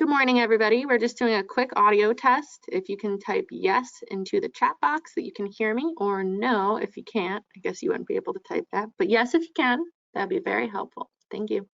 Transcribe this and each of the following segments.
Good morning, everybody. We're just doing a quick audio test. If you can type yes into the chat box that you can hear me, or no if you can't. I guess you wouldn't be able to type that, but yes if you can, that'd be very helpful. Thank you.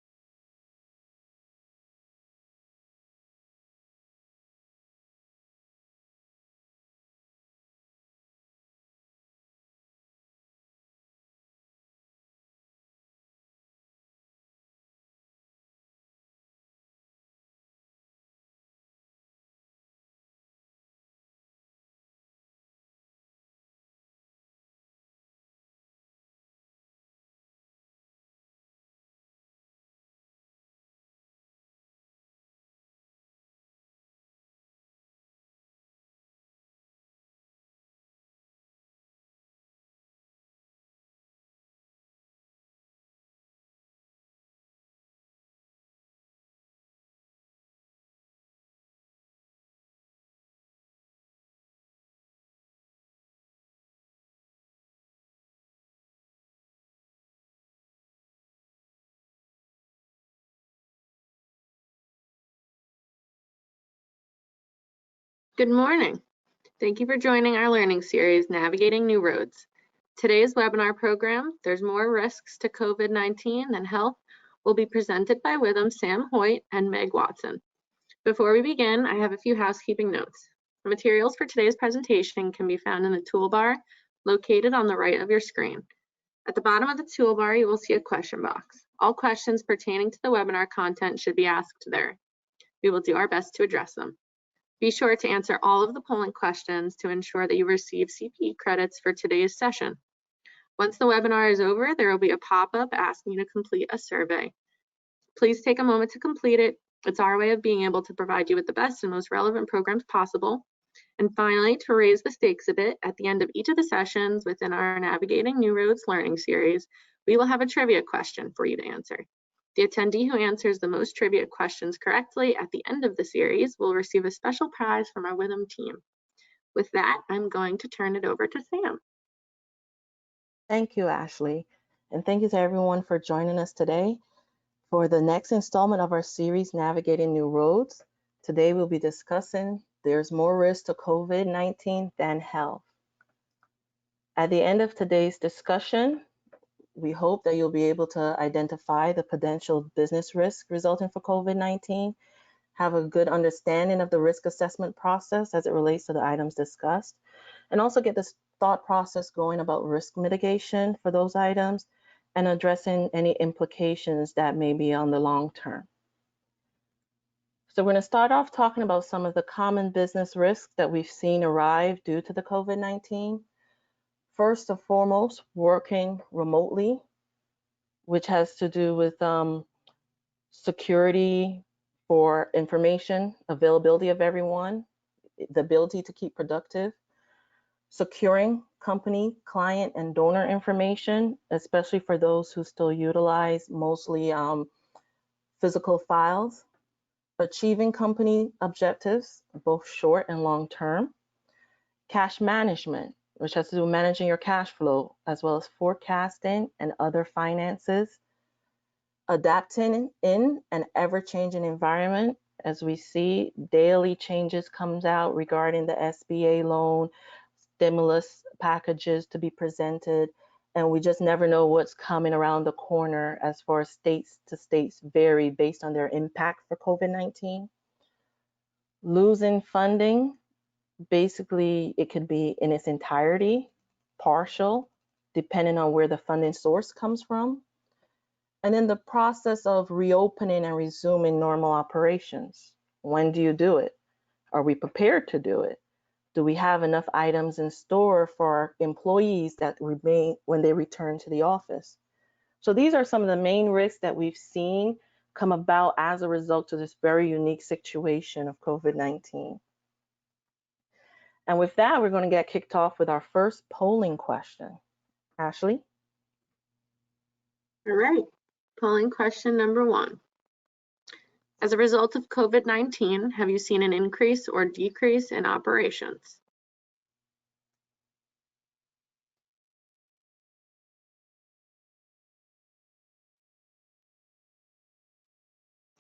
Good morning. Thank you for joining our learning series, Navigating New Roads. Today's webinar program, There's More Risks to COVID-19 Than Health, will be presented by Withum Sam Hoyt and Meg Watson. Before we begin, I have a few housekeeping notes. The materials for today's presentation can be found in the toolbar located on the right of your screen. At the bottom of the toolbar, you will see a question box. All questions pertaining to the webinar content should be asked there. We will do our best to address them. Be sure to answer all of the polling questions to ensure that you receive CPE credits for today's session. Once the webinar is over, there will be a pop-up asking you to complete a survey. Please take a moment to complete it. It's our way of being able to provide you with the best and most relevant programs possible. And finally, to raise the stakes a bit, at the end of each of the sessions within our Navigating New Roads learning series, we will have a trivia question for you to answer. The attendee who answers the most trivia questions correctly at the end of the series will receive a special prize from our Withum team. With that, I'm going to turn it over to Sam. Thank you, Ashley. And thank you to everyone for joining us today for the next installment of our series, Navigating New Roads. Today we'll be discussing there's more risk to COVID-19 than health. At the end of today's discussion, we hope that you'll be able to identify the potential business risk resulting from COVID-19, have a good understanding of the risk assessment process as it relates to the items discussed, and also get this thought process going about risk mitigation for those items and addressing any implications that may be on the long term. So we're going to start off talking about some of the common business risks that we've seen arrive due to the COVID-19. First and foremost, working remotely, which has to do with security for information, availability of everyone, the ability to keep productive, securing company, client, and donor information, especially for those who still utilize mostly physical files, achieving company objectives, both short and long term, cash management, which has to do with managing your cash flow, as well as forecasting and other finances, adapting in an ever-changing environment. As we see, daily changes comes out regarding the SBA loan, stimulus packages to be presented, and we just never know what's coming around the corner as far as states to states vary based on their impact for COVID-19. Losing funding, basically it could be in its entirety, partial, depending on where the funding source comes from. And then the process of reopening and resuming normal operations. When do you do it? Are we prepared to do it? Do we have enough items in store for our employees that remain when they return to the office? So these are some of the main risks that we've seen come about as a result of this very unique situation of COVID-19. And with that, we're going to get kicked off with our first polling question. Ashley? All right, polling question number 1. As a result of COVID-19, have you seen an increase or decrease in operations?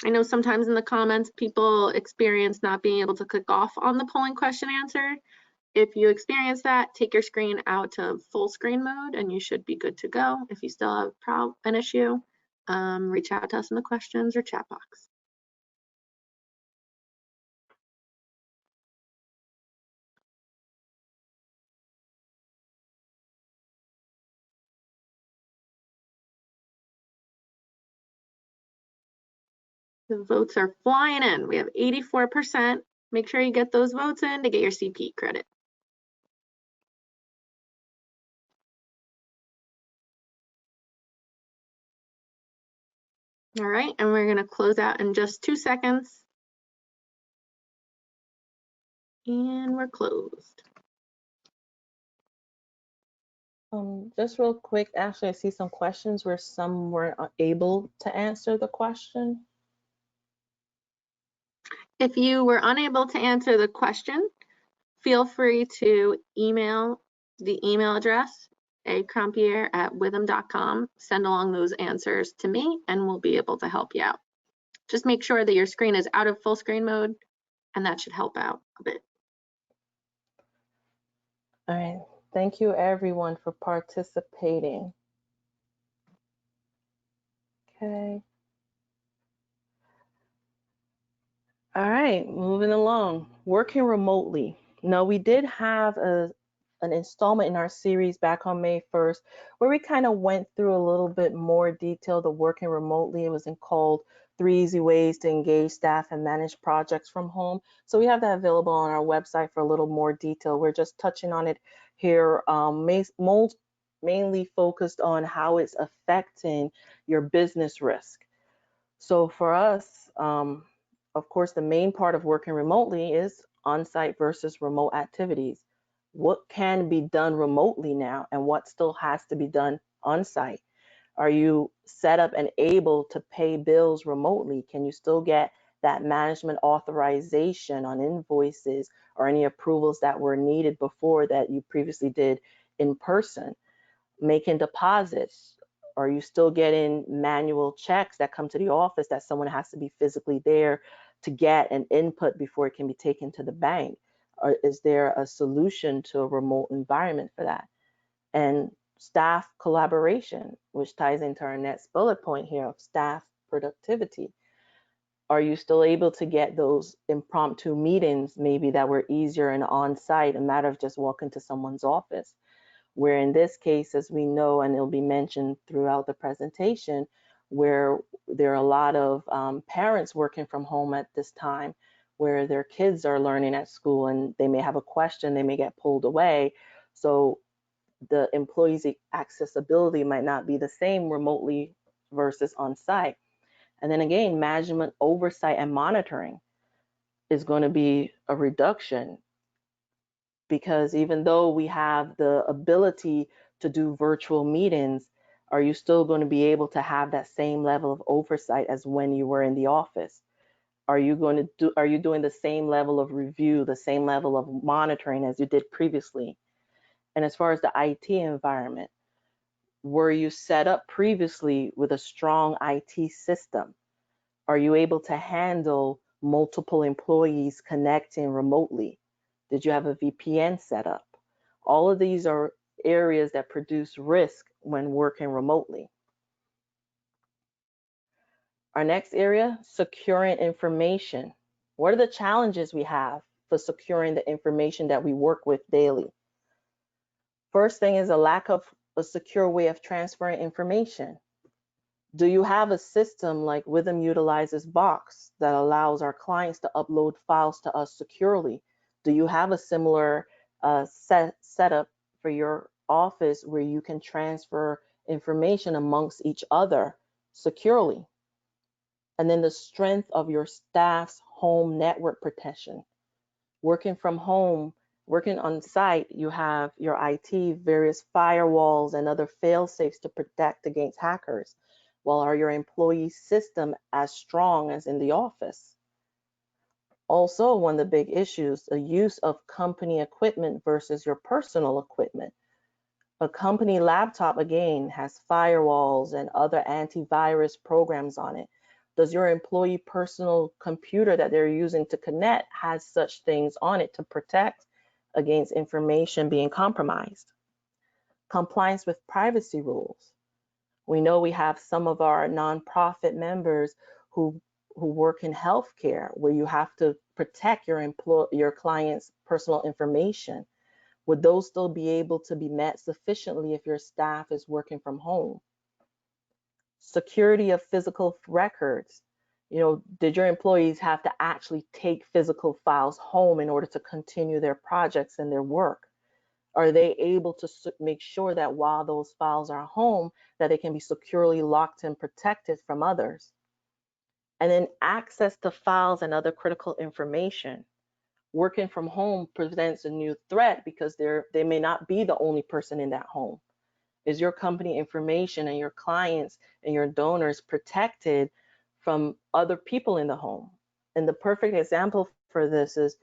I know sometimes in the comments, people experience not being able to click off on the polling question answer. If you experience that, take your screen out to full screen mode and you should be good to go. If you still have an issue, reach out to us in the questions or chat box. The votes are flying in. We have 84%. Make sure you get those votes in to get your CP credit. All right, and we're going to close out in just 2 seconds. And we're closed. Just real quick, Ashley, I see some questions where some were able to answer the question. If you were unable to answer the question, feel free to email the email address, acrompier@withum.com. Send along those answers to me and we'll be able to help you out. Just make sure that your screen is out of full screen mode and that should help out a bit. All right, thank you everyone for participating. Okay. All right, moving along. Working remotely. Now, we did have an installment in our series back on May 1st where we kind of went through a little bit more detail the working remotely. It was called 3 Easy Ways to Engage Staff and Manage Projects from Home. So we have that available on our website for a little more detail. We're just touching on it here, mainly focused on how it's affecting your business risk. So for us, of course, the main part of working remotely is on-site versus remote activities. What can be done remotely now and what still has to be done on-site? Are you set up and able to pay bills remotely? Can you still get that management authorization on invoices or any approvals that were needed before that you previously did in person? Making deposits. Are you still getting manual checks that come to the office that someone has to be physically there to get an input before it can be taken to the bank? Or is there a solution to a remote environment for that? And staff collaboration, which ties into our next bullet point here of staff productivity. Are you still able to get those impromptu meetings maybe that were easier and on-site, a matter of just walking to someone's office? Where in this case, as we know, and it'll be mentioned throughout the presentation, where there are a lot of parents working from home at this time, where their kids are learning at school and they may have a question, they may get pulled away. So the employees' accessibility might not be the same remotely versus on site. And then again, management oversight and monitoring is going to be a reduction, because even though we have the ability to do virtual meetings, are you still going to be able to have that same level of oversight as when you were in the office? Are you doing the same level of review, the same level of monitoring as you did previously? And as far as the IT environment, were you set up previously with a strong IT system? Are you able to handle multiple employees connecting remotely? Did you have a VPN set up? All of these are areas that produce risk when working remotely. Our next area, securing information. What are the challenges we have for securing the information that we work with daily? First thing is a lack of a secure way of transferring information. Do you have a system like Withum utilizes Box that allows our clients to upload files to us securely? Do you have a similar setup for your office where you can transfer information amongst each other securely? And then the strength of your staff's home network protection. Working from home, working on site, you have your IT, various firewalls and other fail-safes to protect against hackers. Well, are your employee system as strong as in the office? Also, one of the big issues, the use of company equipment versus your personal equipment. A company laptop, again, has firewalls and other antivirus programs on it. Does your employee personal computer that they're using to connect has such things on it to protect against information being compromised? Compliance with privacy rules. We know we have some of our nonprofit members who work in healthcare where you have to protect your client's personal information. Would those still be able to be met sufficiently if your staff is working from home? Security of physical records. Did your employees have to actually take physical files home in order to continue their projects and their work? Are they able to make sure that while those files are home, that they can be securely locked and protected from others? And then access to files and other critical information. Working from home presents a new threat because they may not be the only person in that home. Is your company information and your clients and your donors protected from other people in the home? And the perfect example for this is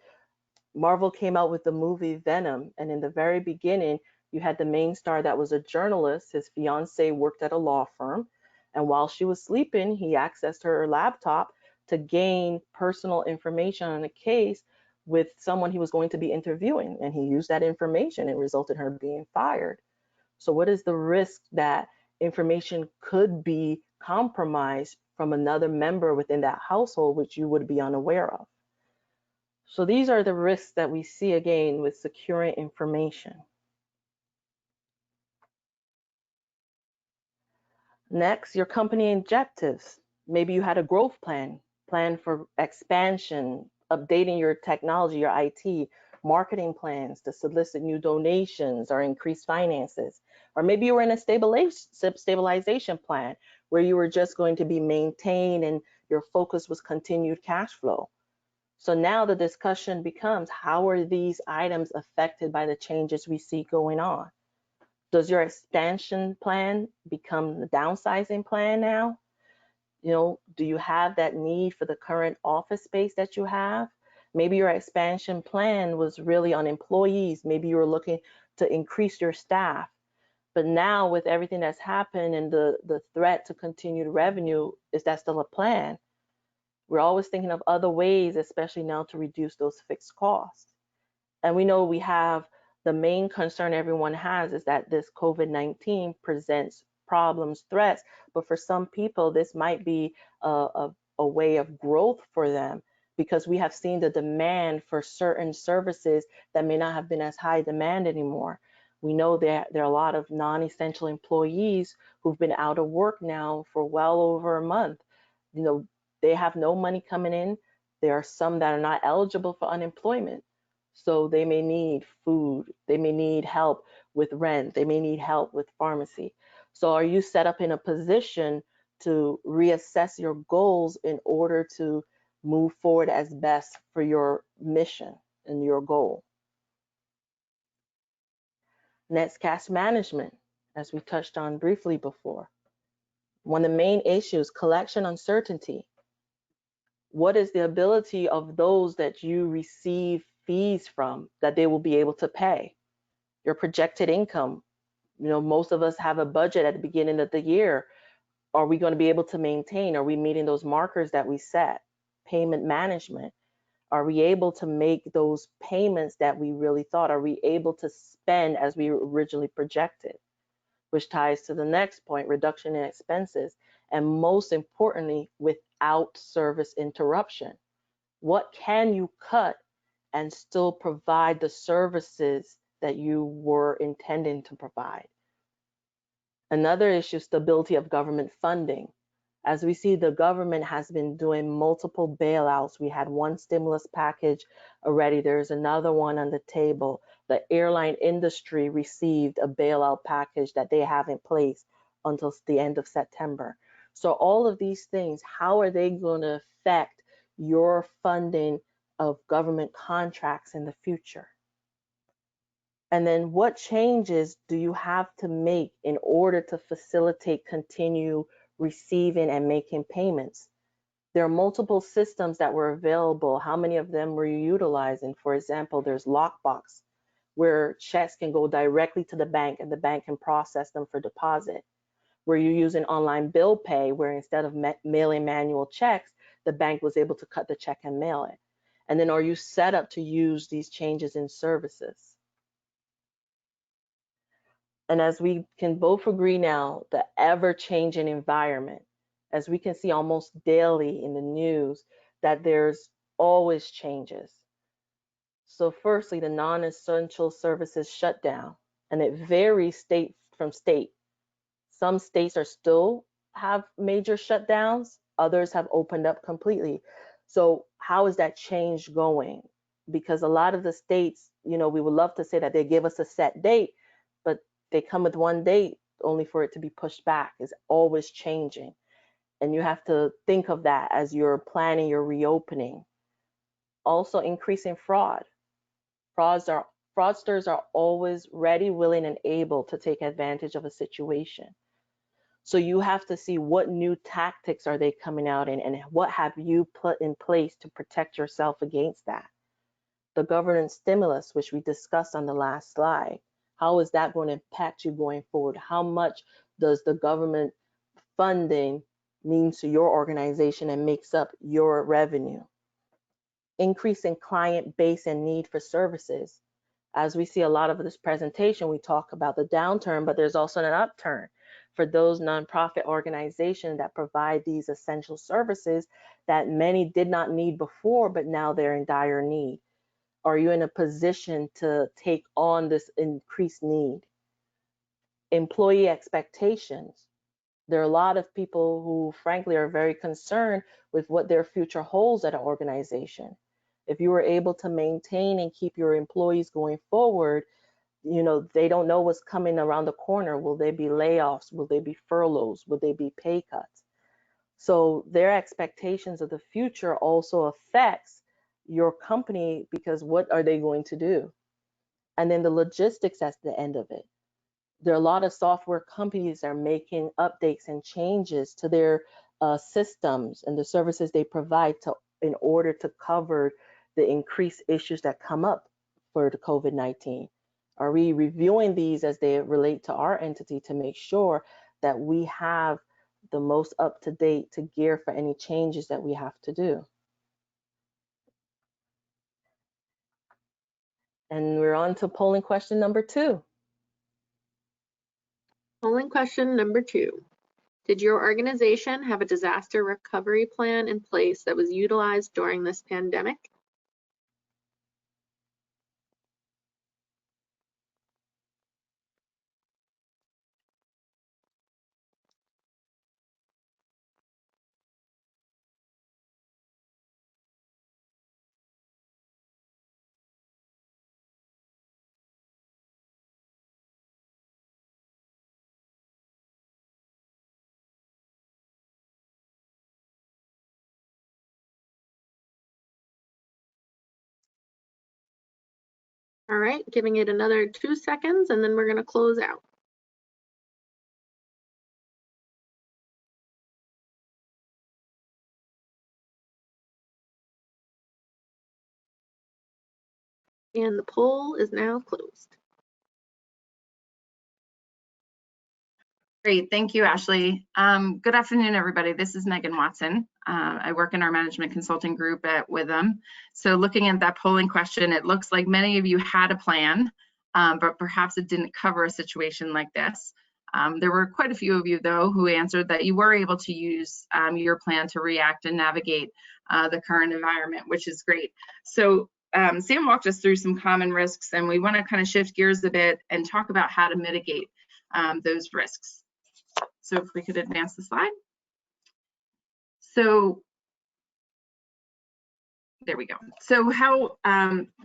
Marvel came out with the movie Venom, and in the very beginning, you had the main star that was a journalist. His fiance worked at a law firm, and while she was sleeping, he accessed her laptop to gain personal information on a case with someone he was going to be interviewing, and he used that information. It resulted in her being fired. So what is the risk that information could be compromised from another member within that household, which you would be unaware of? So these are the risks that we see again with securing information. Next, your company objectives. Maybe you had a growth plan for expansion, updating your technology, your IT, marketing plans to solicit new donations or increase finances. Or maybe you were in a stabilization plan where you were just going to be maintained and your focus was continued cash flow. So now the discussion becomes, how are these items affected by the changes we see going on? Does your expansion plan become the downsizing plan now? Do you have that need for the current office space that you have? Maybe your expansion plan was really on employees. Maybe you were looking to increase your staff. But now with everything that's happened and the threat to continued revenue, is that still a plan? We're always thinking of other ways, especially now, to reduce those fixed costs. And we know we have the main concern everyone has is that this COVID-19 presents problems, threats, but for some people, this might be a way of growth for them because we have seen the demand for certain services that may not have been as high demand anymore. We know that there are a lot of non-essential employees who've been out of work now for well over a month. They have no money coming in. There are some that are not eligible for unemployment. So they may need food, they may need help with rent, they may need help with pharmacy. So are you set up in a position to reassess your goals in order to move forward as best for your mission and your goal? Next, cash management, as we touched on briefly before. One of the main issues, collection uncertainty. What is the ability of those that you receive fees from that they will be able to pay? Your projected income. Most of us have a budget at the beginning of the year. Are we going to be able to maintain? Are we meeting those markers that we set? Payment management. Are we able to make those payments that we really thought? Are we able to spend as we originally projected? Which ties to the next point, reduction in expenses. And most importantly, without service interruption. What can you cut and still provide the services that you were intending to provide? Another issue, stability of government funding. As we see, the government has been doing multiple bailouts. We had one stimulus package already. There's another one on the table. The airline industry received a bailout package that they have in place until the end of September. So all of these things, how are they going to affect your funding of government contracts in the future? And then what changes do you have to make in order to facilitate continue receiving and making payments? There are multiple systems that were available. How many of them were you utilizing? For example, there's Lockbox, where checks can go directly to the bank and the bank can process them for deposit. Were you using online bill pay, where instead of mailing manual checks, the bank was able to cut the check and mail it? And then are you set up to use these changes in services? And as we can both agree now, the ever-changing environment, as we can see almost daily in the news, that there's always changes. So firstly, the non-essential services shut down, and it varies state from state. Some states are still have major shutdowns, others have opened up completely. So how is that change going? Because a lot of the states, we would love to say that they give us a set date, but they come with one date only for it to be pushed back. It's always changing. And you have to think of that as you're planning your reopening. Also, increasing fraud. Fraudsters are always ready, willing, and able to take advantage of a situation. So you have to see what new tactics are they coming out in, and what have you put in place to protect yourself against that. The government stimulus, which we discussed on the last slide, how is that going to impact you going forward? How much does the government funding mean to your organization and makes up your revenue? Increasing client base and need for services. As we see a lot of this presentation, we talk about the downturn, but there's also an upturn for those nonprofit organizations that provide these essential services that many did not need before, but now they're in dire need. Are you in a position to take on this increased need? Employee expectations. There are a lot of people who frankly are very concerned with what their future holds at an organization. If you were able to maintain and keep your employees going forward, they don't know what's coming around the corner. Will there be layoffs? Will there be furloughs? Will there be pay cuts? So their expectations of the future also affects your company, because what are they going to do? And then the logistics at the end of it. There are a lot of software companies that are making updates and changes to their systems and the services they provide in order to cover the increased issues that come up for the COVID-19. Are we reviewing these as they relate to our entity to make sure that we have the most up-to-date gear for any changes that we have to do? And we're on to polling question number 2. Polling question number 2. Did your organization have a disaster recovery plan in place that was utilized during this pandemic? All right, giving it another 2 seconds and then we're going to close out. And the poll is now closed. Great, thank you, Ashley. Good afternoon, everybody. This is Megan Watson. I work in our management consulting group at Withum. So looking at that polling question, it looks like many of you had a plan, but perhaps it didn't cover a situation like this. There were quite a few of you, though, who answered that you were able to use your plan to react and navigate the current environment, which is great. So Sam walked us through some common risks, and we want to kind of shift gears a bit and talk about how to mitigate those risks. So if we could advance the slide. So there we go. So how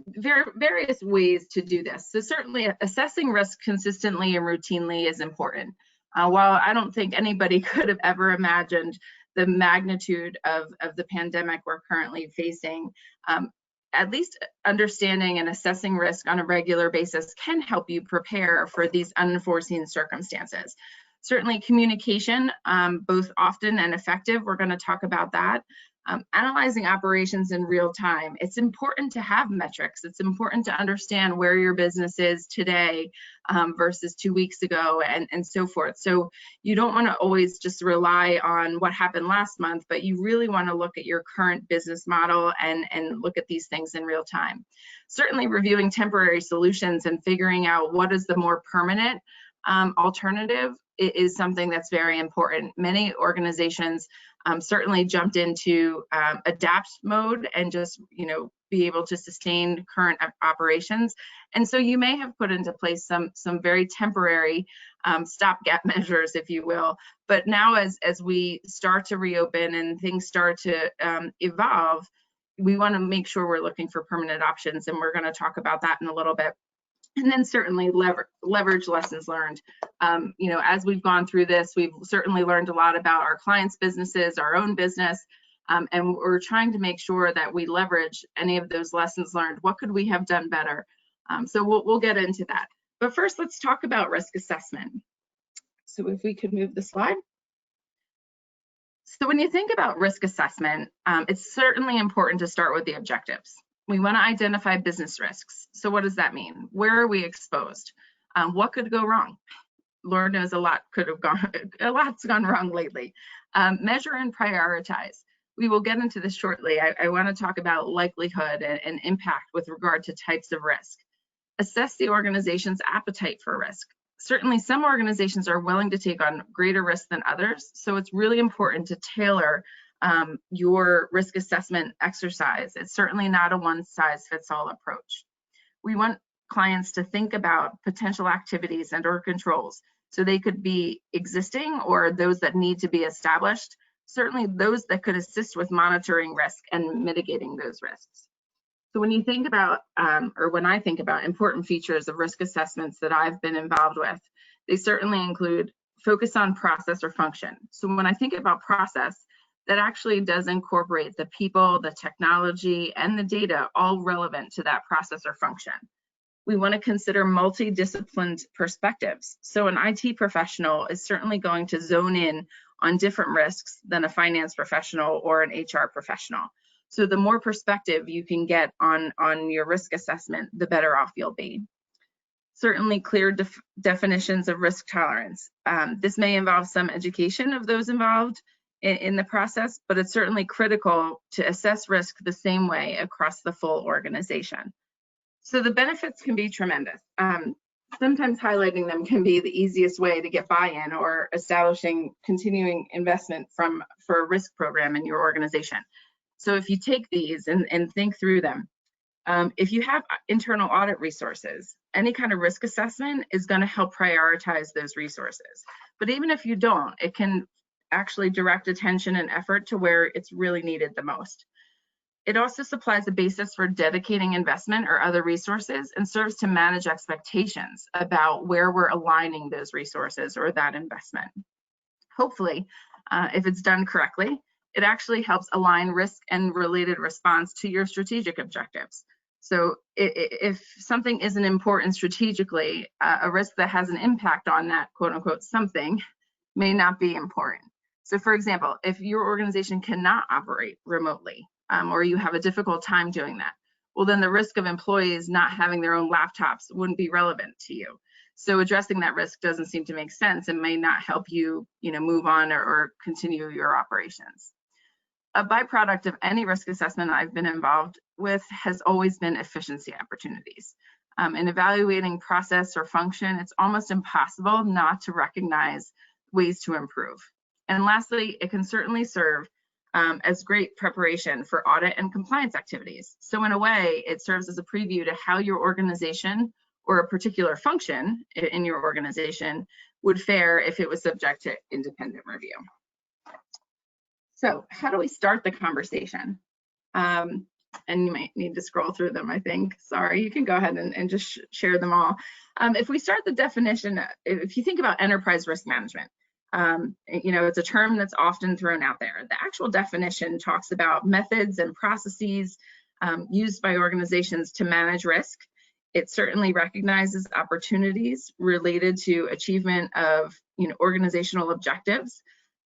various ways to do this. So certainly assessing risk consistently and routinely is important. While I don't think anybody could have ever imagined the magnitude of the pandemic we're currently facing, at least understanding and assessing risk on a regular basis can help you prepare for these unforeseen circumstances. Certainly communication, both often and effective. We're going to talk about that. Analyzing operations in real time. It's important to have metrics. It's important to understand where your business is today versus 2 weeks ago and so forth. So you don't want to always just rely on what happened last month, but you really want to look at your current business model and look at these things in real time. Certainly reviewing temporary solutions and figuring out what is the more permanent alternative is something that's very important. Many organizations certainly jumped into adapt mode and just, be able to sustain current operations. And so you may have put into place some very temporary stopgap measures, if you will. But now as we start to reopen and things start to evolve, we want to make sure we're looking for permanent options. And we're going to talk about that in a little bit. And then certainly leverage lessons learned. As we've gone through this, we've certainly learned a lot about our clients' businesses, our own business, and we're trying to make sure that we leverage any of those lessons learned. What could we have done better? So we'll get into that. But first, let's talk about risk assessment. So if we could move the slide. So when you think about risk assessment, it's certainly important to start with the objectives. We want to identify business risks. So what does that mean? Where are we exposed? What could go wrong? Lord knows a lot's gone wrong lately. Measure and prioritize. We will get into this shortly. I want to talk about likelihood and impact with regard to types of risk. Assess the organization's appetite for risk. Certainly some organizations are willing to take on greater risk than others. So it's really important to tailor your risk assessment exercise. It's certainly not a one-size-fits-all approach. We want clients to think about potential activities and or controls. So they could be existing or those that need to be established, certainly those that could assist with monitoring risk and mitigating those risks. So when you think about, or when I think about important features of risk assessments that I've been involved with, they certainly include focus on process or function. So when I think about process, that actually does incorporate the people, the technology, and the data all relevant to that process or function. We want to consider multidisciplined perspectives. So an IT professional is certainly going to zone in on different risks than a finance professional or an HR professional. So the more perspective you can get on your risk assessment, the better off you'll be. Certainly clear definitions of risk tolerance. This may involve some education of those involved in the process, but it's certainly critical to assess risk the same way across the full organization. So the benefits can be tremendous. Sometimes highlighting them can be the easiest way to get buy-in or establishing continuing investment for a risk program in your organization. So if you take these and think through them, if you have internal audit resources, any kind of risk assessment is going to help prioritize those resources. But even if you don't, it can actually direct attention and effort to where it's really needed the most. It also supplies a basis for dedicating investment or other resources and serves to manage expectations about where we're aligning those resources or that investment. Hopefully, if it's done correctly, it actually helps align risk and related response to your strategic objectives. So if something isn't important strategically, a risk that has an impact on that quote unquote something may not be important. So for example, if your organization cannot operate remotely, or you have a difficult time doing that, well then the risk of employees not having their own laptops wouldn't be relevant to you. So addressing that risk doesn't seem to make sense and may not help you, move on or continue your operations. A byproduct of any risk assessment I've been involved with has always been efficiency opportunities. In evaluating process or function, it's almost impossible not to recognize ways to improve. And lastly, it can certainly serve as great preparation for audit and compliance activities. So in a way, it serves as a preview to how your organization or a particular function in your organization would fare if it was subject to independent review. So how do we start the conversation? And you might need to scroll through them, I think. Sorry, you can go ahead and just share them all. If we start the definition, if you think about enterprise risk management, it's a term that's often thrown out there. The actual definition talks about methods and processes used by organizations to manage risk It certainly recognizes opportunities related to achievement of organizational objectives.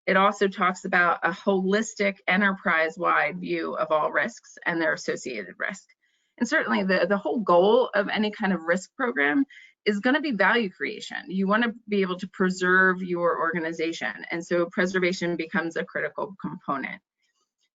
It also talks about a holistic enterprise-wide view of all risks and their associated risk. And certainly the whole goal of any kind of risk program is going to be value creation. You want to be able to preserve your organization. And so preservation becomes a critical component.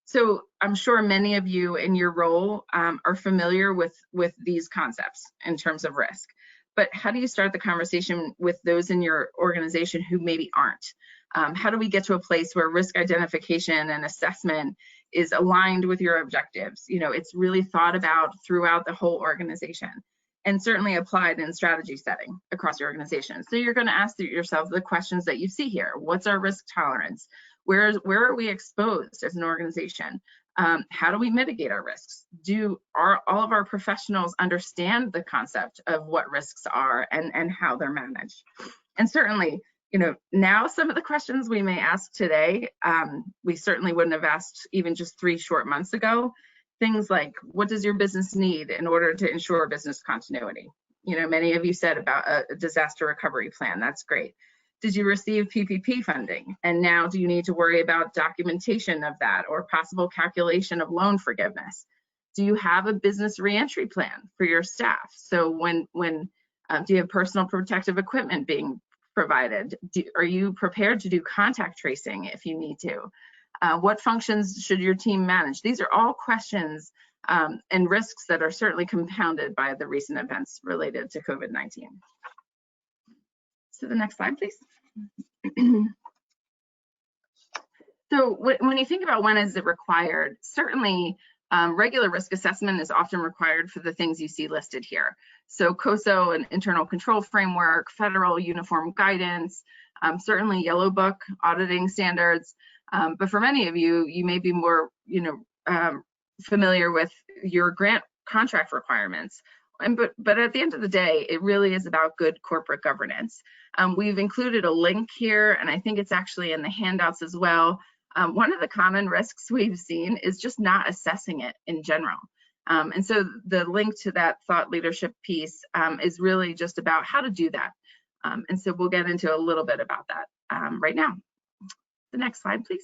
So I'm sure many of you in your role are familiar with these concepts in terms of risk. But how do you start the conversation with those in your organization who maybe aren't? How do we get to a place where risk identification and assessment is aligned with your objectives? It's really thought about throughout the whole organization and certainly applied in strategy setting across your organization. So you're going to ask yourself the questions that you see here. What's our risk tolerance? Where are we exposed as an organization? How do we mitigate our risks? All of our professionals understand the concept of what risks are and how they're managed? And certainly, now some of the questions we may ask today, we certainly wouldn't have asked even just 3 short months ago. Things like, what does your business need in order to ensure business continuity? Many of you said about a disaster recovery plan. That's great. Did you receive PPP funding? And now do you need to worry about documentation of that or possible calculation of loan forgiveness? Do you have a business reentry plan for your staff? So do you have personal protective equipment being provided? Are you prepared to do contact tracing if you need to? What functions should your team manage? These are all questions and risks that are certainly compounded by the recent events related to COVID-19. So the next slide, please. So when you think about when is it required, certainly regular risk assessment is often required for the things you see listed here. So COSO, an internal control framework, federal uniform guidance, certainly Yellow Book auditing standards. But for many of you, you may be more familiar with your grant contract requirements. But at the end of the day, it really is about good corporate governance. We've included a link here, and I think it's actually in the handouts as well. One of the common risks we've seen is just not assessing it in general. And so the link to that thought leadership piece is really just about how to do that. And so we'll get into a little bit about that right now. The next slide, please.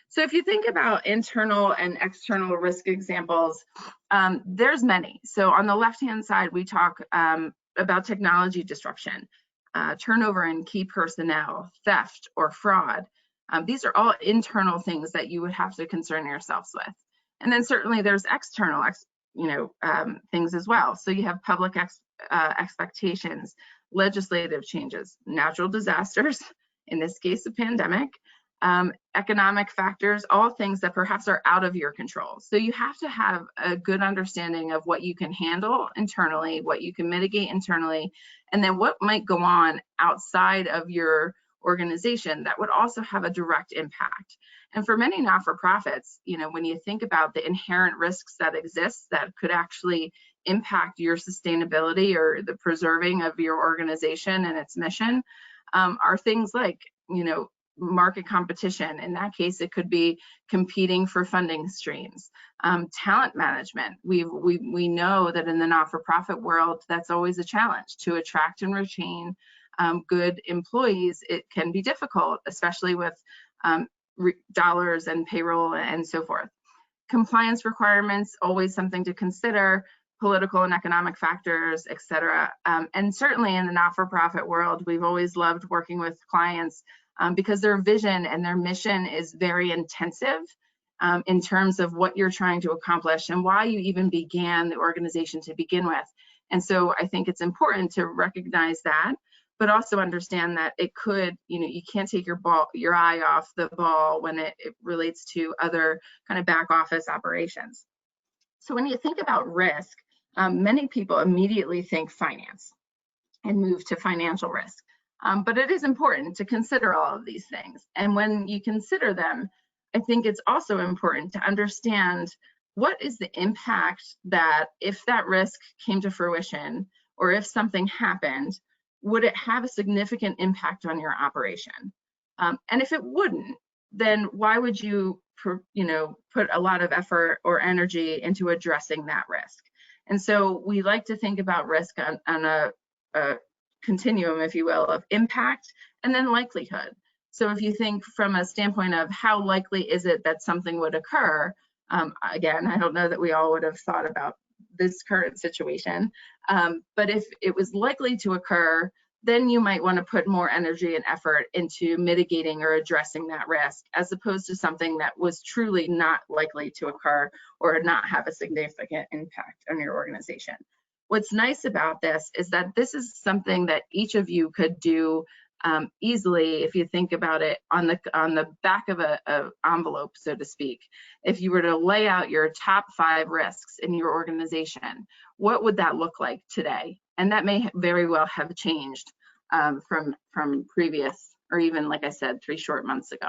So if you think about internal and external risk examples, there's many. So on the left-hand side, we talk about technology disruption, turnover in key personnel, theft or fraud. These are all internal things that you would have to concern yourselves with. And then certainly there's external things as well. So you have public expectations, legislative changes, natural disasters, in this case a pandemic, economic factors, all things that perhaps are out of your control. So you have to have a good understanding of what you can handle internally, what you can mitigate internally, and then what might go on outside of your organization that would also have a direct impact. And for many not-for-profits, when you think about the inherent risks that exist that could actually impact your sustainability or the preserving of your organization and its mission, are things like, market competition. In that case, it could be competing for funding streams, talent management. We know that in the not-for-profit world, that's always a challenge to attract and retain good employees. It can be difficult, especially with dollars and payroll and so forth. Compliance requirements, always something to consider, political and economic factors, et cetera. And certainly in the not-for-profit world, we've always loved working with clients because their vision and their mission is very intensive in terms of what you're trying to accomplish and why you even began the organization to begin with. And so I think it's important to recognize that, but also understand that it could, you can't take your eye off the ball when it relates to other kind of back office operations. So when you think about risk, many people immediately think finance and move to financial risk. But it is important to consider all of these things. And when you consider them, I think it's also important to understand what is the impact that if that risk came to fruition or if something happened, would it have a significant impact on your operation? And if it wouldn't, then why would you put a lot of effort or energy into addressing that risk? And so we like to think about risk on a continuum, if you will, of impact and then likelihood. So if you think from a standpoint of how likely is it that something would occur, again, I don't know that we all would have thought about this current situation, but if it was likely to occur, then you might want to put more energy and effort into mitigating or addressing that risk, as opposed to something that was truly not likely to occur or not have a significant impact on your organization. What's nice about this is that this is something that each of you could do easily, if you think about it, on the back of a envelope, so to speak. If you were to lay out your top 5 risks in your organization, what would that look like today? And that may very well have changed from previous, or even, like I said, 3 short months ago.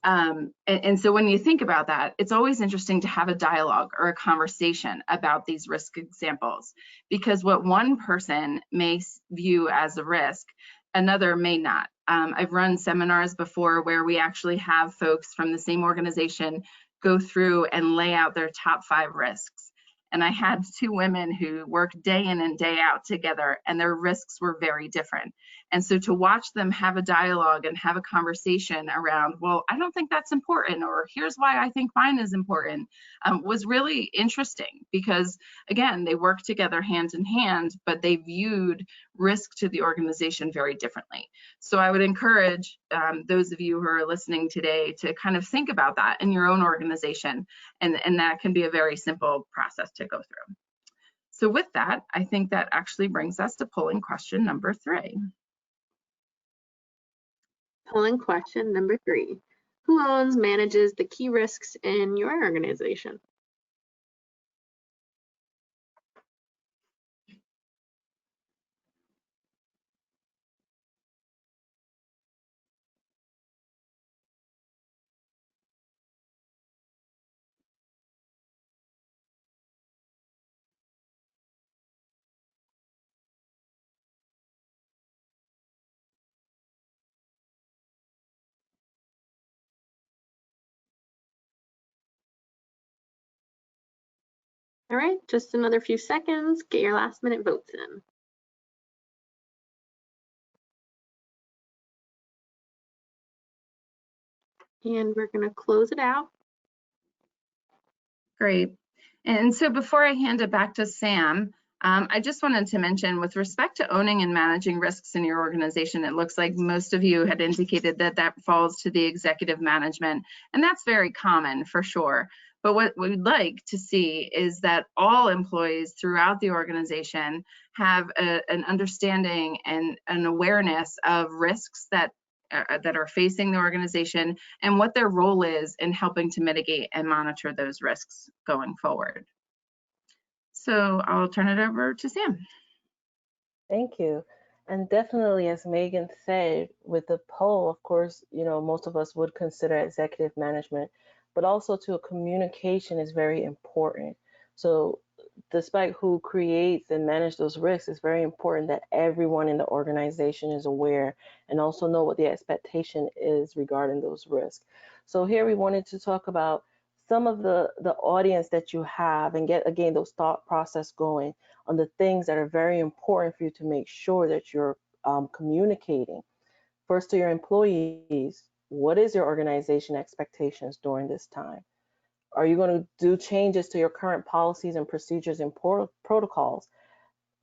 And so when you think about that, it's always interesting to have a dialogue or a conversation about these risk examples, because what one person may view as a risk, another may not. I've run seminars before where we actually have folks from the same organization go through and lay out their top 5 risks. And I had 2 women who worked day in and day out together, and their risks were very different. And so to watch them have a dialogue and have a conversation around, well, I don't think that's important, or here's why I think mine is important, was really interesting, because again, they worked together hand in hand, but they viewed risk to the organization very differently. So I would encourage those of you who are listening today to kind of think about that in your own organization, and that can be a very simple process to go through. So with that, I think that actually brings us to polling question number 3. Polling question number 3. Who owns, manages the key risks in your organization? All right, just another few seconds. Get your last minute votes in. And we're going to close it out. Great. And so before I hand it back to Sam, I just wanted to mention, with respect to owning and managing risks in your organization, it looks like most of you had indicated that that falls to the executive management, and that's very common for sure. But what we'd like to see is that all employees throughout the organization have an understanding and an awareness of risks that are facing the organization, and what their role is in helping to mitigate and monitor those risks going forward. So I'll turn it over to Sam. Thank you. And definitely, as Megan said, with the poll, of course, most of us would consider executive management, but also too, communication is very important. So despite who creates and manages those risks, it's very important that everyone in the organization is aware and also know what the expectation is regarding those risks. So here we wanted to talk about some of the audience that you have and get, again, those thought process going on the things that are very important for you to make sure that you're communicating. First, to your employees, what is your organization expectations during this time? Are you going to do changes to your current policies and procedures and protocols?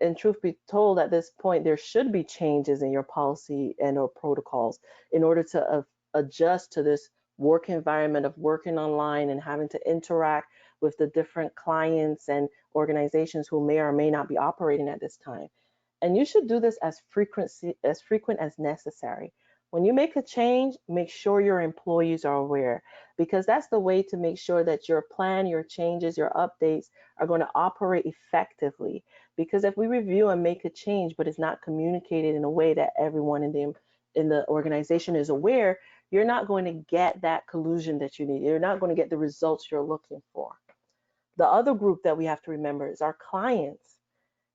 And truth be told, at this point, there should be changes in your policy and or protocols in order to adjust to this work environment of working online and having to interact with the different clients and organizations who may or may not be operating at this time. And you should do this as frequent as necessary. When you make a change, make sure your employees are aware, because that's the way to make sure that your plan, your changes, your updates are going to operate effectively. Because if we review and make a change, but it's not communicated in a way that everyone in the organization is aware, you're not going to get that collusion that you need. You're not going to get the results you're looking for. The other group that we have to remember is our clients.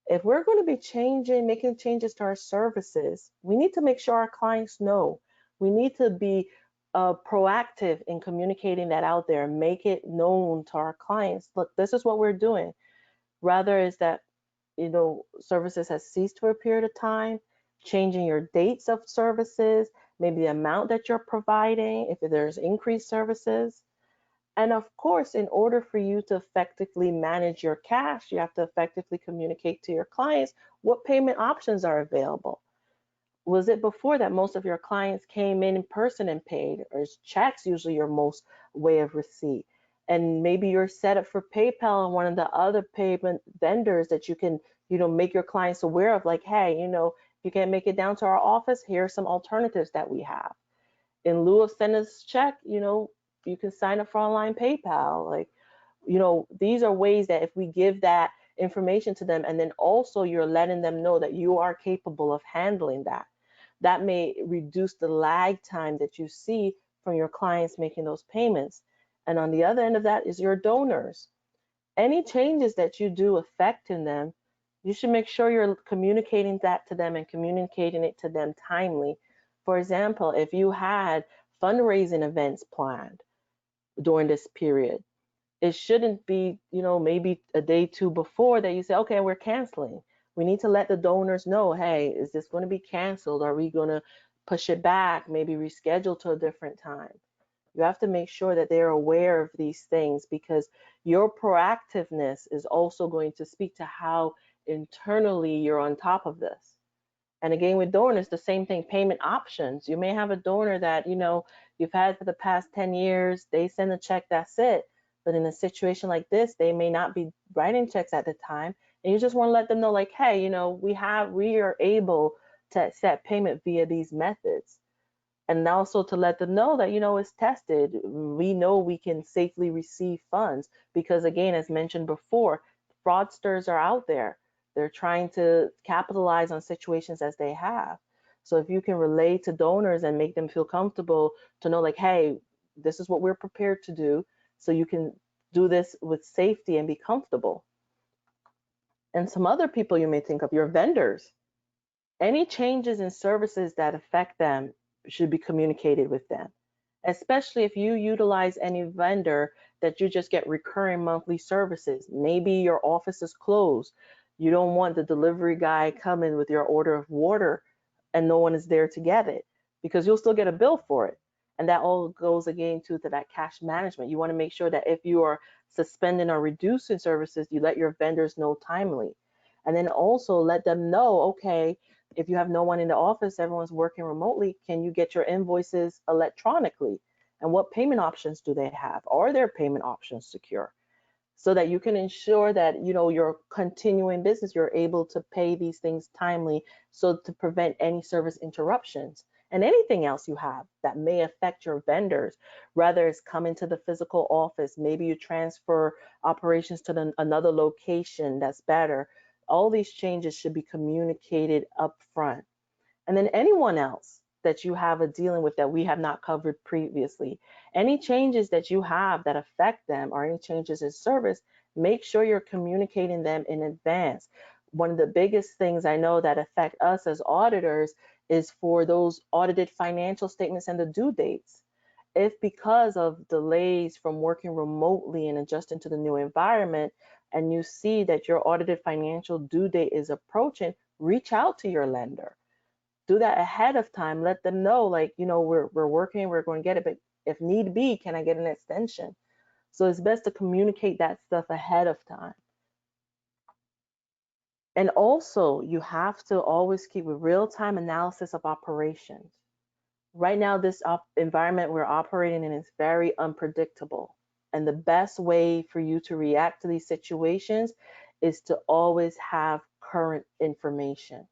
If we're going to be making changes to our services, we need to make sure our clients know. We need to be proactive in communicating that out there, make it known to our clients. Look, this is what we're doing. Rather is that, services has ceased for a period of time, changing your dates of services, maybe the amount that you're providing, if there's increased services. And of course, in order for you to effectively manage your cash, you have to effectively communicate to your clients what payment options are available. Was it before that most of your clients came in person and paid, or is checks usually your most way of receipt? And maybe you're set up for PayPal and one of the other payment vendors that you can, make your clients aware of, like, hey, if you can't make it down to our office, here are some alternatives that we have. In lieu of sending us a check, you can sign up for online PayPal. Like, these are ways that if we give that information to them, and then also you're letting them know that you are capable of handling that may reduce the lag time that you see from your clients making those payments. And on the other end of that is your donors. Any changes that you do affecting them, you should make sure you're communicating that to them and communicating it to them timely. For example, if you had fundraising events planned during this period, it shouldn't be, maybe a day two before that you say, okay, we're canceling. We need to let the donors know, hey, is this going to be canceled? Are we going to push it back, maybe reschedule to a different time? You have to make sure that they're aware of these things, because your proactiveness is also going to speak to how internally you're on top of this. And again, with donors, the same thing, payment options. You may have a donor that, you've had for the past 10 years, they send a check, that's it. But in a situation like this, they may not be writing checks at the time. And you just want to let them know, like, hey, we are able to accept payment via these methods. And also to let them know that, it's tested. We know we can safely receive funds because, again, as mentioned before, fraudsters are out there. They're trying to capitalize on situations as they have. So if you can relate to donors and make them feel comfortable to know, like, hey, this is what we're prepared to do, so you can do this with safety and be comfortable. And some other people you may think of, your vendors. Any changes in services that affect them should be communicated with them, especially if you utilize any vendor that you just get recurring monthly services. Maybe your office is closed. You don't want the delivery guy coming with your order of water and no one is there to get it, because you'll still get a bill for it. And that all goes again to that cash management. You want to make sure that if you are suspending or reducing services, you let your vendors know timely. And then also let them know, okay, if you have no one in the office, everyone's working remotely, can you get your invoices electronically? And what payment options do they have? Are their payment options secure? So that you can ensure that, your continuing business, you're able to pay these things timely, so to prevent any service interruptions and anything else you have that may affect your vendors, whether it's coming to the physical office, maybe you transfer operations to another location that's better. All these changes should be communicated up front. And then anyone else that you have a dealing with that we have not covered previously, any changes that you have that affect them or any changes in service, make sure you're communicating them in advance. One of the biggest things I know that affect us as auditors is for those audited financial statements and the due dates. If because of delays from working remotely and adjusting to the new environment, and you see that your audited financial due date is approaching, reach out to your lender. Do that ahead of time. Let them know, like, we're working, we're going to get it, but if need be, can I get an extension? So it's best to communicate that stuff ahead of time. And also, you have to always keep a real-time analysis of operations. Right now, this environment we're operating in is very unpredictable. And the best way for you to react to these situations is to always have current information.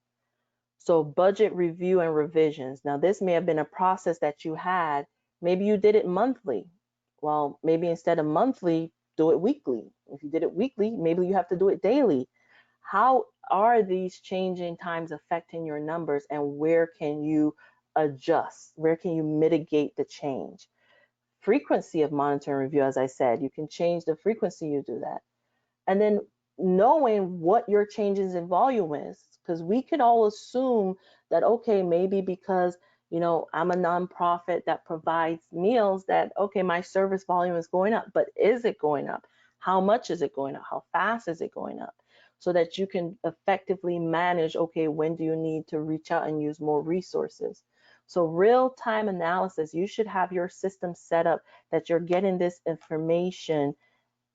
So budget review and revisions. Now, this may have been a process that you had. Maybe you did it monthly. Well, maybe instead of monthly, do it weekly. If you did it weekly, maybe you have to do it daily. How are these changing times affecting your numbers, and where can you adjust? Where can you mitigate the change? Frequency of monitoring review, as I said, you can change the frequency you do that. And then knowing what your changes in volume is, because we could all assume that, okay, maybe because, I'm a nonprofit that provides meals, that, okay, my service volume is going up, but is it going up? How much is it going up? How fast is it going up? So that you can effectively manage, okay, when do you need to reach out and use more resources? So real-time analysis, you should have your system set up that you're getting this information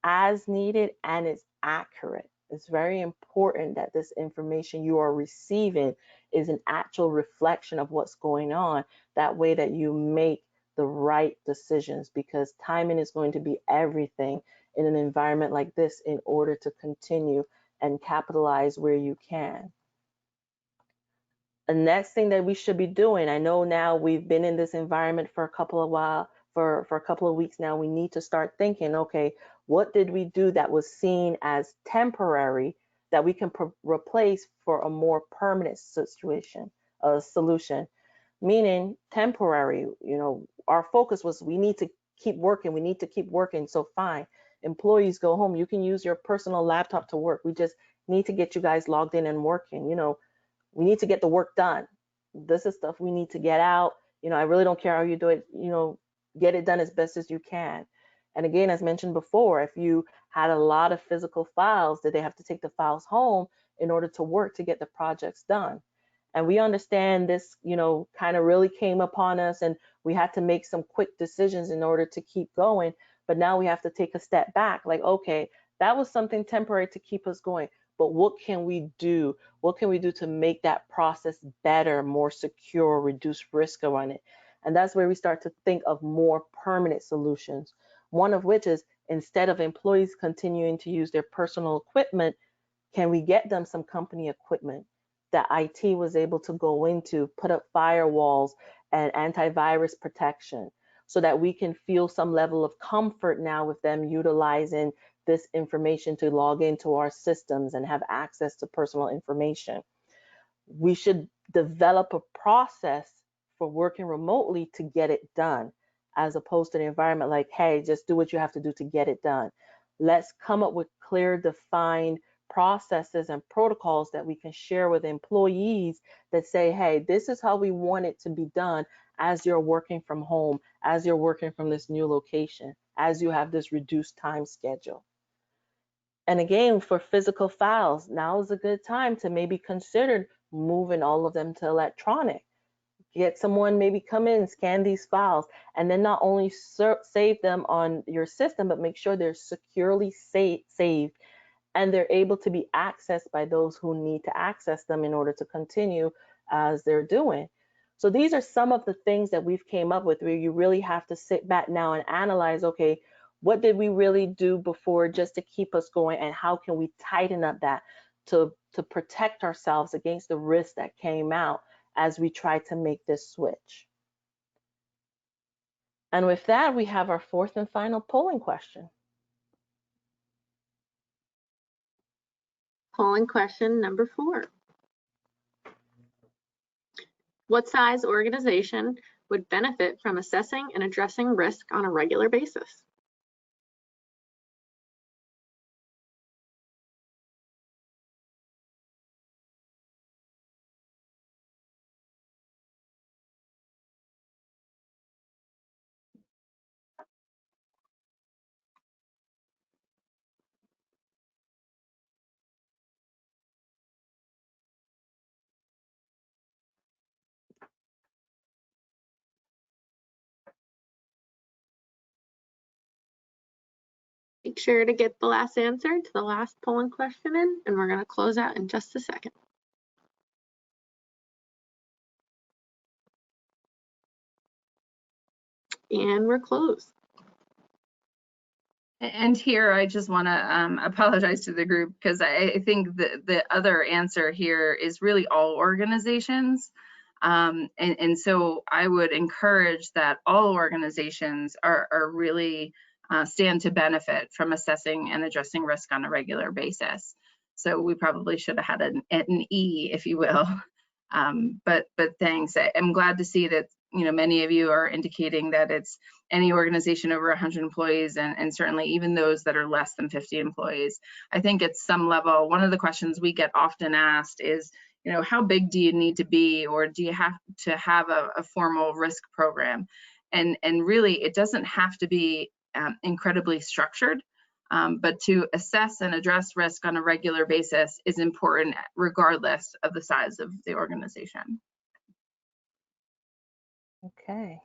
as needed and it's accurate. It's very important that this information you are receiving is an actual reflection of what's going on. That way that you make the right decisions, because timing is going to be everything in an environment like this in order to continue and capitalize where you can. The next thing that we should be doing, I know now we've been in this environment for a couple of weeks now, we need to start thinking, okay, what did we do that was seen as temporary that we can replace for a more permanent solution? Meaning temporary, our focus was we need to keep working, so fine. Employees go home, you can use your personal laptop to work. We just need to get you guys logged in and working. We need to get the work done. This is stuff we need to get out. I really don't care how you do it, get it done as best as you can. And again, as mentioned before, if you had a lot of physical files, did they have to take the files home in order to work to get the projects done? And we understand this, kind of really came upon us and we had to make some quick decisions in order to keep going. But now we have to take a step back, like, okay, that was something temporary to keep us going. But what can we do? What can we do to make that process better, more secure, reduce risk around it? And that's where we start to think of more permanent solutions. One of which is, instead of employees continuing to use their personal equipment, can we get them some company equipment that IT was able to go into, put up firewalls and antivirus protection, so that we can feel some level of comfort now with them utilizing this information to log into our systems and have access to personal information. We should develop a process for working remotely to get it done, as opposed to the environment like, hey, just do what you have to do to get it done. Let's come up with clear, defined processes and protocols that we can share with employees that say, hey, this is how we want it to be done as you're working from home, as you're working from this new location, as you have this reduced time schedule. And again, for physical files, now is a good time to maybe consider moving all of them to electronic. Get someone, maybe come in, scan these files, and then not only save them on your system, but make sure they're securely saved and they're able to be accessed by those who need to access them in order to continue as they're doing. So these are some of the things that we've came up with, where you really have to sit back now and analyze, okay, what did we really do before just to keep us going, and how can we tighten up that to protect ourselves against the risk that came out as we try to make this switch. And with that, we have our fourth and final polling question. Polling question number 4. What size organization would benefit from assessing and addressing risk on a regular basis? Make sure to get the last answer to the last polling question in, and we're going to close out in just a second. And we're closed. And here, I just want to apologize to the group, because I think the other answer here is really all organizations. And so I would encourage that all organizations are really stand to benefit from assessing and addressing risk on a regular basis. So we probably should have had an E, if you will. But thanks. I'm glad to see that many of you are indicating that it's any organization over 100 employees, and certainly even those that are less than 50 employees. I think at some level, one of the questions we get often asked is, how big do you need to be, or do you have to have a formal risk program? And really, it doesn't have to be incredibly structured. But to assess and address risk on a regular basis is important regardless of the size of the organization. Okay.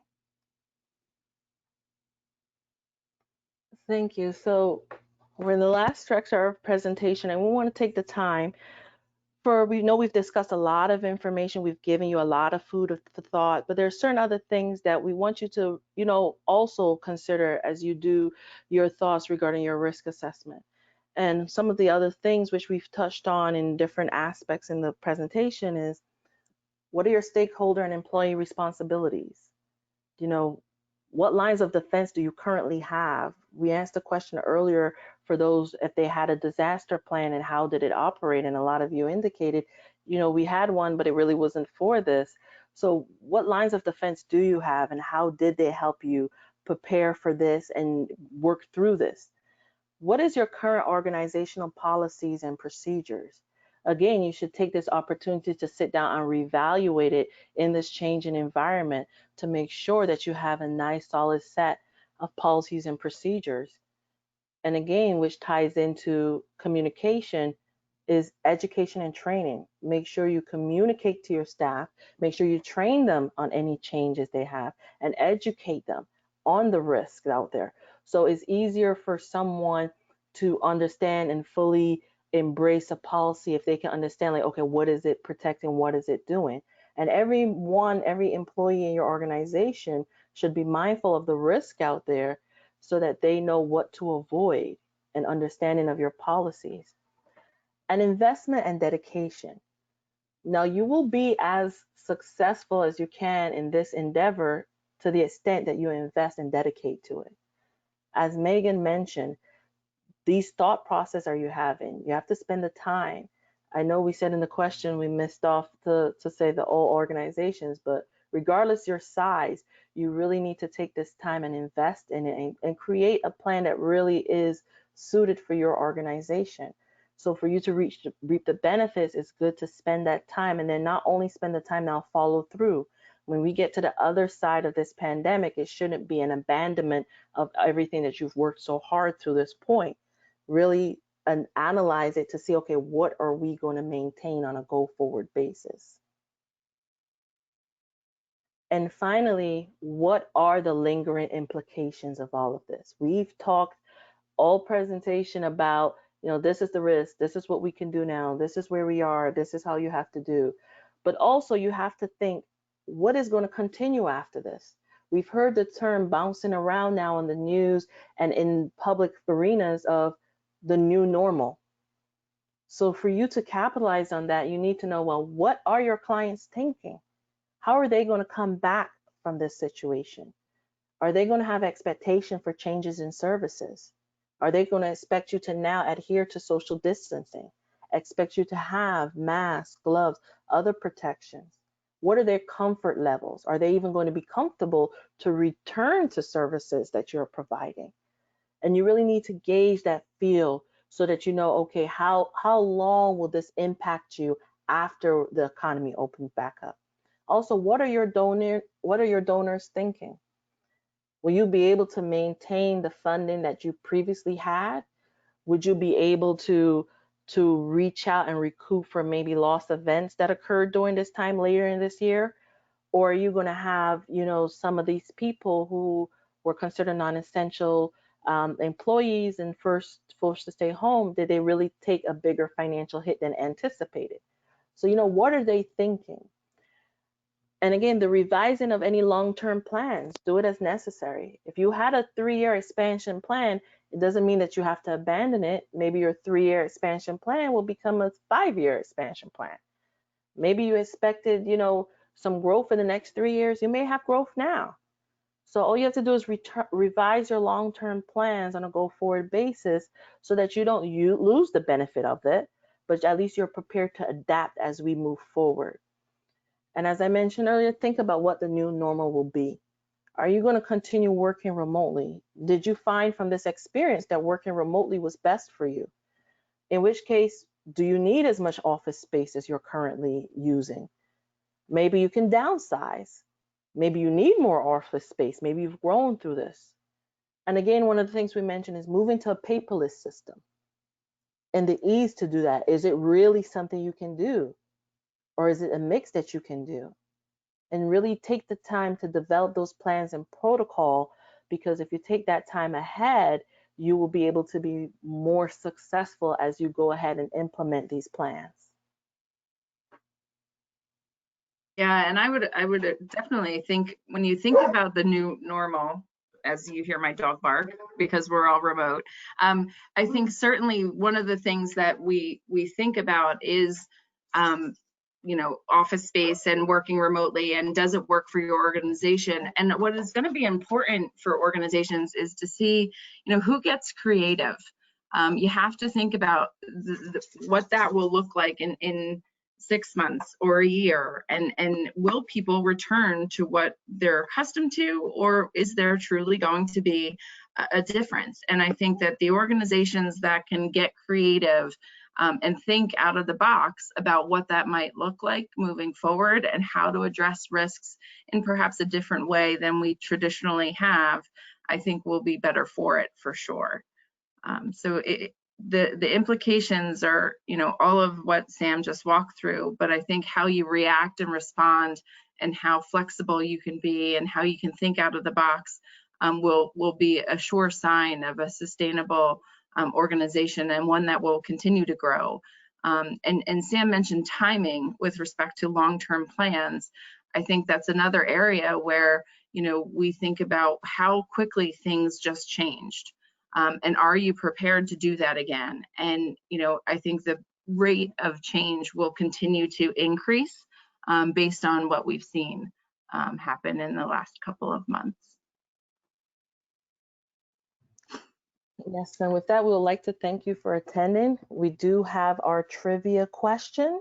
Thank you. So we're in the last structure of presentation, and we want to take the time we know we've discussed a lot of information, we've given you a lot of food for thought, but there are certain other things that we want you to, also consider as you do your thoughts regarding your risk assessment. And some of the other things which we've touched on in different aspects in the presentation is, what are your stakeholder and employee responsibilities? What lines of defense do you currently have? We asked a question earlier for those if they had a disaster plan and how did it operate, and a lot of you indicated, we had one, but it really wasn't for this. So what lines of defense do you have, and how did they help you prepare for this and work through this? What is your current organizational policies and procedures? Again, you should take this opportunity to sit down and reevaluate it in this changing environment to make sure that you have a nice solid set of policies and procedures. And again, which ties into communication, is education and training. Make sure you communicate to your staff, make sure you train them on any changes they have, and educate them on the risks out there. So it's easier for someone to understand and fully embrace a policy if they can understand, like, okay, what is it protecting? What is it doing? And every employee in your organization should be mindful of the risk out there so that they know what to avoid, and understanding of your policies. And investment and dedication. Now, you will be as successful as you can in this endeavor to the extent that you invest and dedicate to it. As Megan mentioned, these thought process are you having? You have to spend the time. I know we said in the question we missed off to say the all organizations, but regardless your size, you really need to take this time and invest in it and create a plan that really is suited for your organization. So for you to reap the benefits, it's good to spend that time, and then not only spend the time, now follow through. When we get to the other side of this pandemic, it shouldn't be an abandonment of everything that you've worked so hard to this point. Really analyze it to see, okay, what are we going to maintain on a go forward basis? And finally, what are the lingering implications of all of this? We've talked all presentation about, this is the risk, this is what we can do now, this is where we are, this is how you have to do. But also you have to think, what is going to continue after this? We've heard the term bouncing around now in the news and in public arenas of the new normal. So for you to capitalize on that, you need to know, well, what are your clients thinking? How are they going to come back from this situation? Are they going to have expectation for changes in services? Are they going to expect you to now adhere to social distancing? Expect you to have masks, gloves, other protections? What are their comfort levels? Are they even going to be comfortable to return to services that you're providing? And you really need to gauge that feel so that you know, okay, how long will this impact you after the economy opens back up? Also, what are your donors thinking? Will you be able to maintain the funding that you previously had? Would you be able to reach out and recoup for maybe lost events that occurred during this time later in this year? Or are you going to have, some of these people who were considered non-essential employees and forced to stay home? Did they really take a bigger financial hit than anticipated? So, what are they thinking? And again, the revising of any long-term plans, do it as necessary. If you had a 3-year expansion plan, it doesn't mean that you have to abandon it. Maybe your 3-year expansion plan will become a 5-year expansion plan. Maybe you expected, some growth in the next 3 years. You may have growth now. So all you have to do is revise your long-term plans on a go-forward basis so that you don't lose the benefit of it, but at least you're prepared to adapt as we move forward. And as I mentioned earlier, think about what the new normal will be. Are you going to continue working remotely? Did you find from this experience that working remotely was best for you? In which case, do you need as much office space as you're currently using? Maybe you can downsize. Maybe you need more office space. Maybe you've grown through this. And again, one of the things we mentioned is moving to a paperless system and the ease to do that. Is it really something you can do? Or is it a mix that you can do? And really take the time to develop those plans and protocol, because if you take that time ahead, you will be able to be more successful as you go ahead and implement these plans. Yeah, and I would definitely think, when you think about the new normal, as you hear my dog bark because we're all remote, I think certainly one of the things that we think about is, you know, office space and working remotely, and does it work for your organization? And what is going to be important for organizations is to see, you know, who gets creative. You have to think about what that will look like in 6 months or a year, and will people return to what they're accustomed to, or is there truly going to be a difference? And I think that the organizations that can get creative and think out of the box about what that might look like moving forward, and how to address risks in perhaps a different way than we traditionally have, I think will be better for it, for sure. So the implications are, you know, all of what Sam just walked through, but I think how you react and respond, and how flexible you can be, and how you can think out of the box will be a sure sign of a sustainable organization, and one that will continue to grow. And Sam mentioned timing with respect to long-term plans. I think that's another area where, you know, we think about how quickly things just changed. And are you prepared to do that again? And, you know, I think the rate of change will continue to increase based on what we've seen happen in the last couple of months. Yes, and with that, we would like to thank you for attending. We do have our trivia question.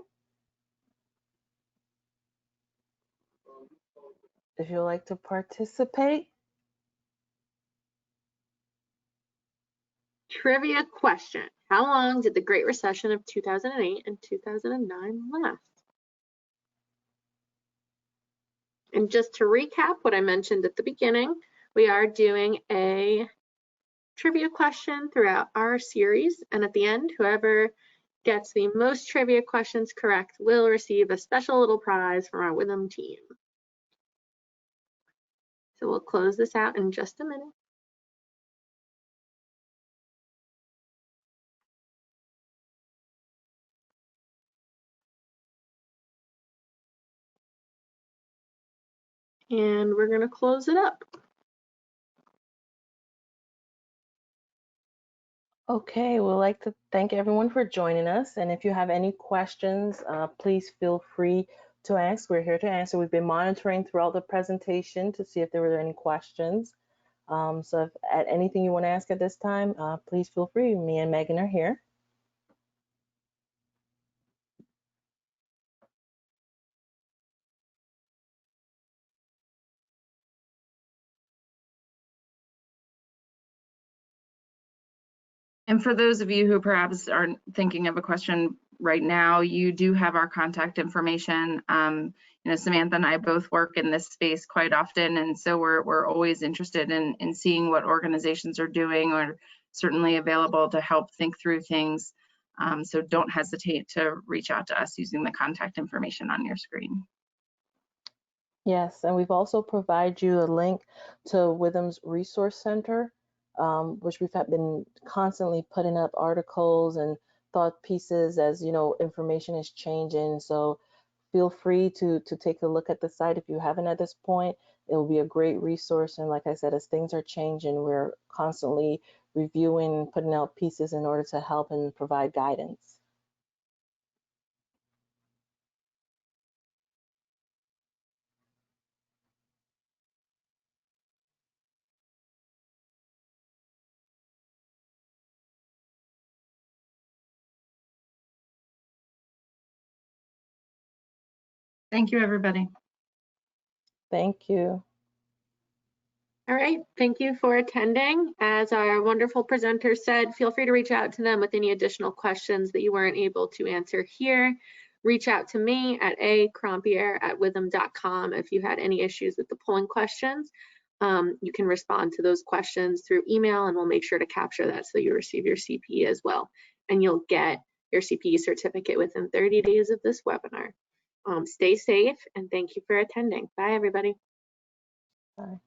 If you'd like to participate. Trivia question. How long did the Great Recession of 2008 and 2009 last? And just to recap what I mentioned at the beginning, we are doing a trivia question throughout our series. And at the end, whoever gets the most trivia questions correct will receive a special little prize from our Withum team. So we'll close this out in just a minute. And we're going to close it up. Okay, we'd like to thank everyone for joining us. And if you have any questions, please feel free to ask. We're here to answer. We've been monitoring throughout the presentation to see if there were any questions. So if at anything you want to ask at this time, please feel free. Me and Megan are here. And for those of you who perhaps are thinking of a question right now, you do have our contact information. You know, Samantha and I both work in this space quite often, and so we're always interested in seeing what organizations are doing, or certainly available to help think through things. So don't hesitate to reach out to us using the contact information on your screen. Yes, and we've also provided you a link to Withum's Resource Center, which we've been constantly putting up articles and thought pieces as, you know, information is changing. So feel free to take a look at the site if you haven't at this point. It will be a great resource. And like I said, as things are changing, we're constantly reviewing and putting out pieces in order to help and provide guidance. Thank you, everybody. Thank you. All right, thank you for attending. As our wonderful presenter said, feel free to reach out to them with any additional questions that you weren't able to answer here. Reach out to me at acrompier@withum.com if you had any issues with the polling questions. You can respond to those questions through email, and we'll make sure to capture that so you receive your CPE as well. And you'll get your CPE certificate within 30 days of this webinar. Stay safe, and thank you for attending. Bye, everybody. Bye.